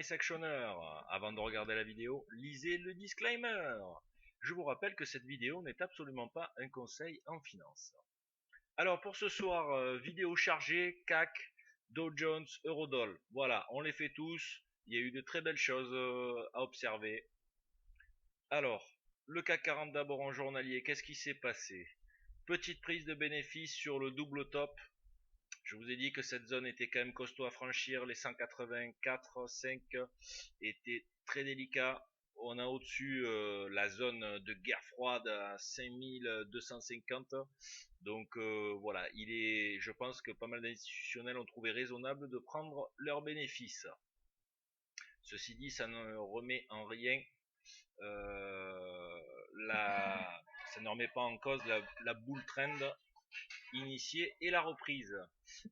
price actionneurs, avant de regarder la vidéo, lisez le disclaimer. Je vous rappelle que cette vidéo n'est absolument pas un conseil en finance. Alors pour ce soir, vidéo chargée, CAC, Dow Jones, Eurodoll. Voilà, on les fait tous. Il y a eu de très belles choses à observer. Alors, le CAC 40 d'abord en journalier, qu'est-ce qui s'est passé? Petite prise de bénéfice sur le double top. Je vous ai dit que cette zone était quand même costaud à franchir. Les 184,5 étaient très délicats. On a au-dessus la zone de guerre froide à 5250. Donc voilà, je pense que pas mal d'institutionnels ont trouvé raisonnable de prendre leurs bénéfices. Ceci dit, ça ne remet en rien ça ne remet pas en cause la bull trend initiée et la reprise,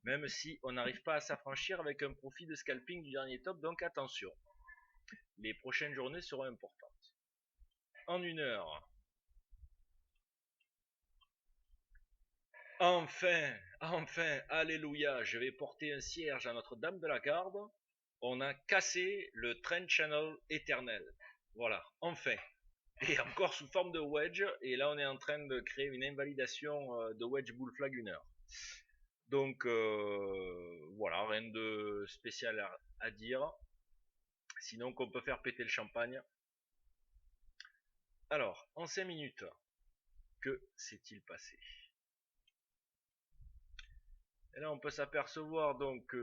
même si on n'arrive pas à s'affranchir avec un profit de scalping du dernier top, donc attention, les prochaines journées seront importantes. En une heure, enfin, alléluia, je vais porter un cierge à Notre-Dame de la Garde. On a cassé le trend channel éternel, voilà, enfin. Et encore sous forme de wedge, et là on est en train de créer une invalidation de wedge bull flag 1 heure. Donc voilà, rien de spécial à dire, sinon qu'on peut faire péter le champagne. Alors, en 5 minutes, que s'est-il passé? Et là on peut s'apercevoir donc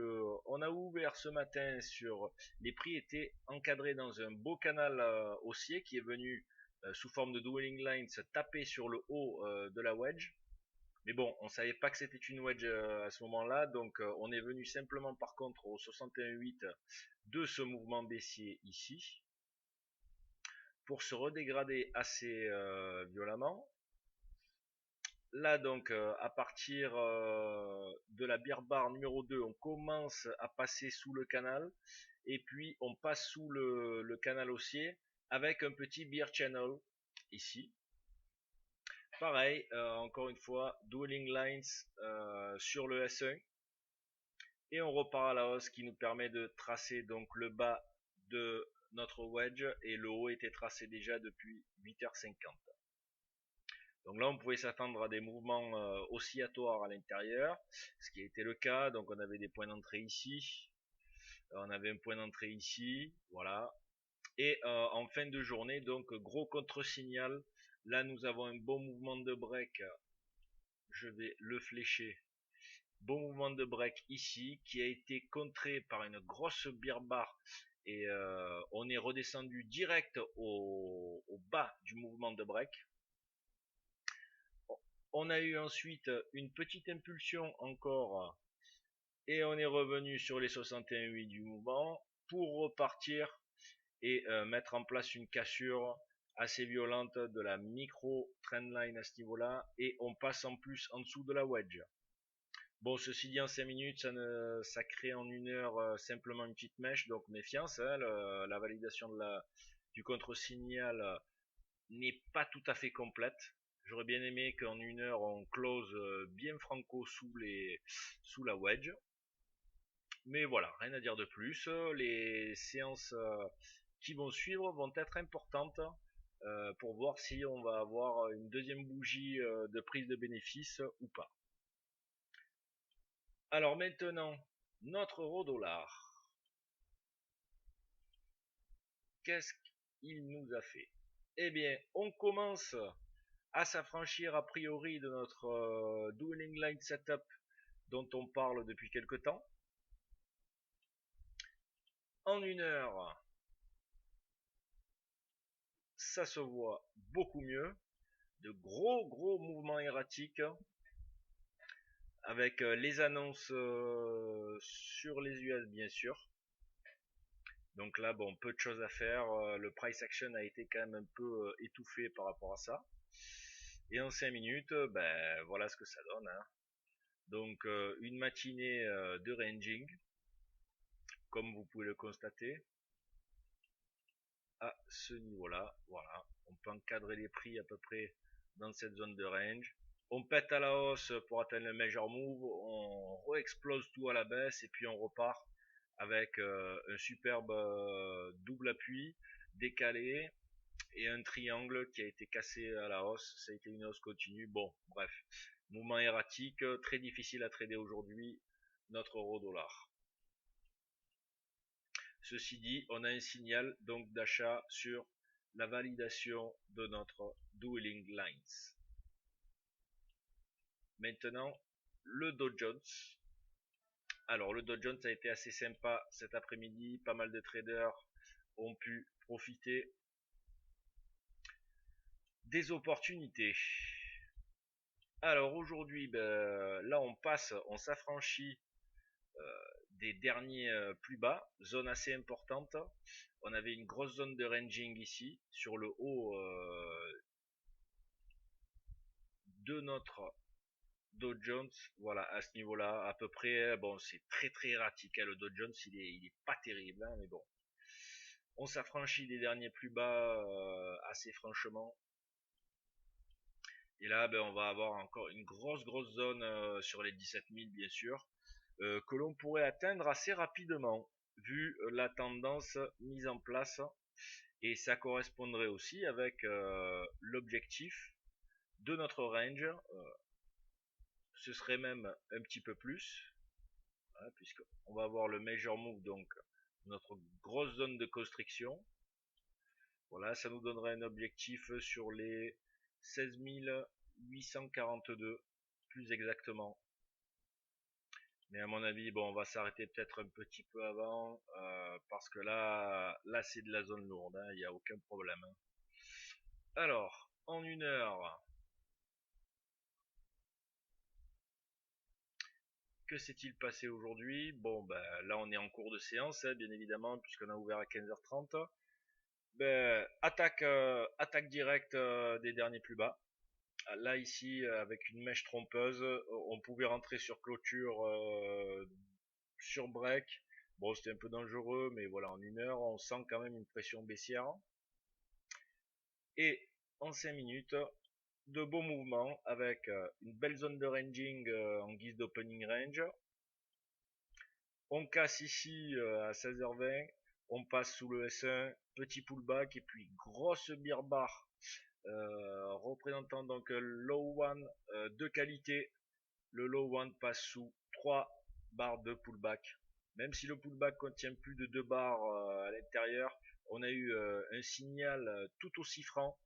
on a ouvert ce matin sur les prix étaient encadrés dans un beau canal haussier qui est venu sous forme de dwelling line se taper sur le haut de la wedge. Mais bon, on savait pas que c'était une wedge à ce moment-là, donc on est venu simplement par contre au 61,8 de ce mouvement baissier ici, pour se redégrader assez violemment. Là donc à partir de la bear bar numéro 2, on commence à passer sous le canal, et puis on passe sous le canal haussier, avec un petit bear channel ici. Pareil, encore une fois, dwelling lines sur le S1, et on repart à la hausse qui nous permet de tracer donc le bas de notre wedge, et le haut était tracé déjà depuis 8h50. Donc là on pouvait s'attendre à des mouvements oscillatoires à l'intérieur, ce qui a été le cas. Donc on avait des points d'entrée ici, on avait un point d'entrée ici, voilà. Et en fin de journée, donc gros contre-signal. Là nous avons un bon mouvement de break, je vais le flécher. Bon mouvement de break ici, qui a été contré par une grosse bear bar, et on est redescendu direct au bas du mouvement de break. On a eu ensuite une petite impulsion encore, et on est revenu sur les 61,8 du mouvement pour repartir et mettre en place une cassure assez violente de la micro trendline à ce niveau là, et on passe en plus en dessous de la wedge. Bon, ceci dit, en 5 minutes, ça crée en 1 heure simplement une petite mèche, donc méfiance, hein, la validation du contre-signal n'est pas tout à fait complète. J'aurais bien aimé qu'en 1 heure, on close bien franco sous la wedge. Mais voilà, rien à dire de plus. Les séances qui vont suivre vont être importantes pour voir si on va avoir une deuxième bougie de prise de bénéfice ou pas. Alors maintenant, notre euro dollar. Qu'est-ce qu'il nous a fait? Eh bien, on commence à s'affranchir a priori de notre dwelling line setup dont on parle depuis quelque temps. En 1 heure, ça se voit beaucoup mieux. De gros mouvements erratiques, avec les annonces sur les US bien sûr. Donc là, bon, peu de choses à faire. Le price action a été quand même un peu étouffé par rapport à ça. Et en 5 minutes, ben voilà ce que ça donne, hein. Donc une matinée de ranging, comme vous pouvez le constater, à ce niveau-là. Voilà, on peut encadrer les prix à peu près dans cette zone de range. On pète à la hausse pour atteindre le major move, on re-explose tout à la baisse, et puis on repart avec un superbe double appui décalé et un triangle qui a été cassé à la hausse. Ça a été une hausse continue. Bon, bref, mouvement erratique, très difficile à trader aujourd'hui notre euro dollar. Ceci dit, on a un signal donc d'achat sur la validation de notre Dueling Lines. Maintenant, le Dow Jones. Alors, le Dow Jones a été assez sympa cet après-midi. Pas mal de traders ont pu profiter des opportunités. Alors aujourd'hui, là on s'affranchit des derniers plus bas, zone assez importante. On avait une grosse zone de ranging ici, sur le haut de notre Dow Jones. Voilà, à ce niveau-là, à peu près, bon, c'est très erratique. Le Dow Jones, il est pas terrible, hein, mais bon. On s'affranchit des derniers plus bas assez franchement. Et là, on va avoir encore une grosse zone sur les 17 000, bien sûr, que l'on pourrait atteindre assez rapidement, vu la tendance mise en place. Et ça correspondrait aussi avec l'objectif de notre range. Ce serait même un petit peu plus, hein, puisqu'on va avoir le major move, donc notre grosse zone de constriction. Voilà, ça nous donnerait un objectif sur les 16 842 plus exactement. Mais à mon avis, bon, on va s'arrêter peut-être un petit peu avant parce que là c'est de la zone lourde, il n'y a aucun problème. Alors, en une heure, que s'est-il passé aujourd'hui? Bon, là on est en cours de séance, hein, bien évidemment, puisqu'on a ouvert à 15h30. Attaque directe des derniers plus bas. Là ici, avec une mèche trompeuse, on pouvait rentrer sur clôture sur break. Bon, c'était un peu dangereux, mais voilà, en une heure, on sent quand même une pression baissière. Et en 5 minutes, de beaux mouvements avec une belle zone de ranging en guise d'opening range. On casse ici à 16h20, on passe sous le S1, petit pullback et puis grosse bear bar représentant donc low one de qualité. Le low one passe sous 3 barres de pullback. Même si le pullback contient plus de 2 barres à l'intérieur, on a eu un signal tout aussi franc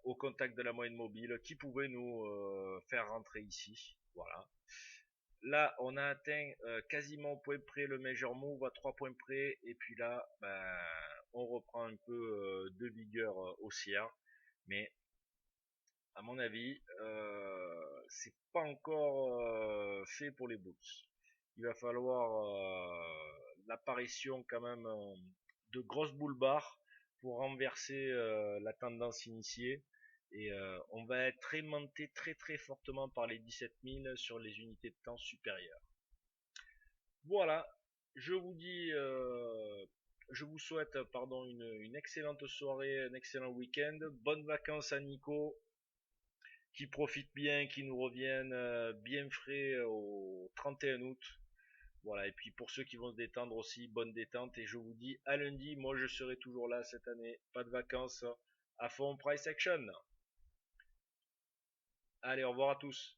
au contact de la moyenne mobile qui pouvait nous faire rentrer ici. Voilà. Là, on a atteint quasiment au point près le major move à 3 points près. Et puis là, on reprend un peu de vigueur haussière. Mais à mon avis, c'est pas encore fait pour les bulls. Il va falloir l'apparition quand même de grosses boules barres pour renverser la tendance initiée. Et on va être aimanté très fortement par les 17 000 sur les unités de temps supérieures. Voilà, je vous dis, je vous souhaite une excellente soirée, un excellent week-end. Bonnes vacances à Nico, qui profite bien, qui nous reviennent bien frais au 31 août. Voilà, et puis pour ceux qui vont se détendre aussi, bonne détente. Et je vous dis à lundi, moi je serai toujours là cette année. Pas de vacances, à fond price action. Allez, au revoir à tous.